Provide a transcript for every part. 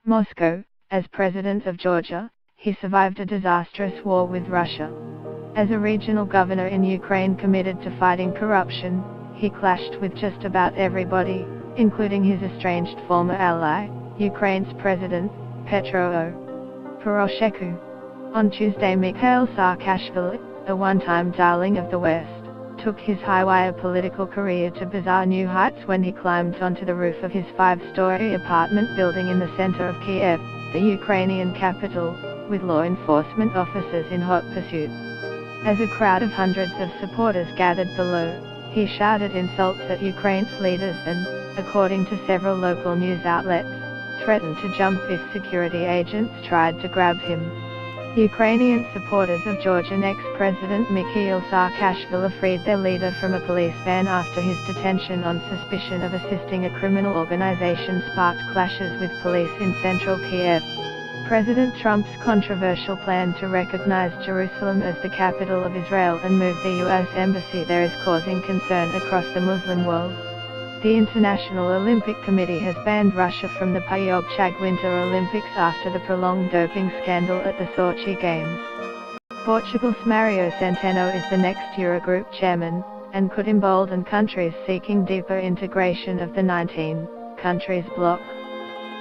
Moscow. As President of Georgia, he survived a disastrous war with Russia. As a regional governor in Ukraine committed to fighting corruption, he clashed with just about everybody, including his estranged former ally, Ukraine's President, Petro Poroshenko. On Tuesday, Mikhail Saakashvili, a one-time darling of the West, took his high-wire political career to bizarre new heights when he climbed onto the roof of his 5-story apartment building in the center of Kiev, the Ukrainian capital, with law enforcement officers in hot pursuit. As a crowd of hundreds of supporters gathered below, he shouted insults at Ukraine's leaders and, according to several local news outlets, threatened to jump if security agents tried to grab him. Ukrainian supporters of Georgian ex-president Mikhail Saakashvili freed their leader from a police van after his detention on suspicion of assisting a criminal organization sparked clashes with police in central Kiev. President Trump's controversial plan to recognize Jerusalem as the capital of Israel and move the U.S. embassy there is causing concern across the Muslim world. The International Olympic Committee has banned Russia from the Pyeongchang Winter Olympics after the prolonged doping scandal at the Sochi Games. Portugal's Mário Centeno is the next Eurogroup chairman, and could embolden countries seeking deeper integration of the 19 countries bloc.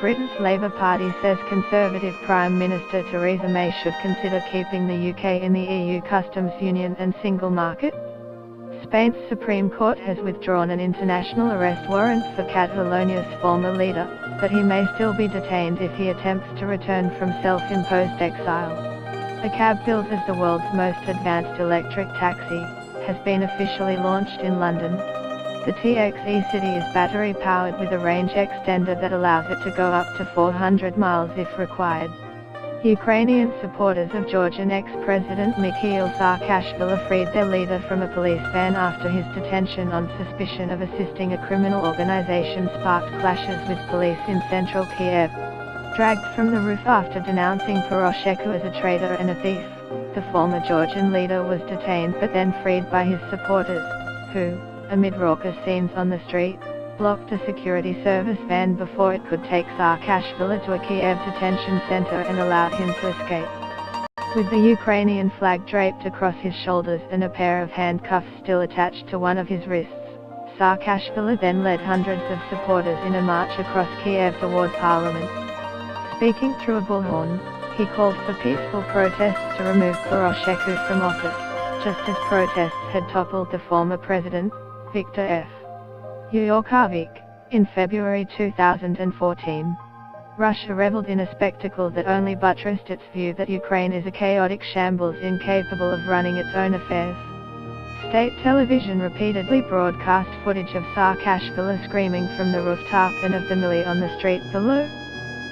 Britain's Labour Party says Conservative Prime Minister Theresa May should consider keeping the UK in the EU customs union and single market. Spain's Supreme Court has withdrawn an international arrest warrant for Catalonia's former leader, but he may still be detained if he attempts to return from self-imposed exile. A cab built as the world's most advanced electric taxi has been officially launched in London. The TXE City is battery-powered with a range extender that allows it to go up to 400 miles if required. Ukrainian supporters of Georgian ex-president Mikhail Saakashvili freed their leader from a police van after his detention on suspicion of assisting a criminal organization sparked clashes with police in central Kiev. Dragged from the roof after denouncing Poroshenko as a traitor and a thief, the former Georgian leader was detained but then freed by his supporters, who, amid raucous scenes on the street, blocked a security service van before it could take Saakashvili to a Kiev detention center and allowed him to escape. With the Ukrainian flag draped across his shoulders and a pair of handcuffs still attached to one of his wrists, Saakashvili then led hundreds of supporters in a march across Kiev toward Parliament. Speaking through a bullhorn, he called for peaceful protests to remove Poroshenko from office, just as protests had toppled the former president, Viktor F. Yanukovych, in February 2014. Russia reveled in a spectacle that only buttressed its view that Ukraine is a chaotic shambles incapable of running its own affairs. State television repeatedly broadcast footage of Saakashvili screaming from the rooftop and of the millie on the street below.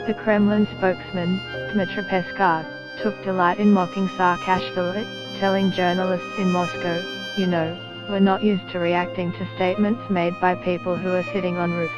The Kremlin spokesman, Dmitry Peskov, took delight in mocking Saakashvili, telling journalists in Moscow, "You know, we're not used to reacting to statements made by people who are sitting on roofs."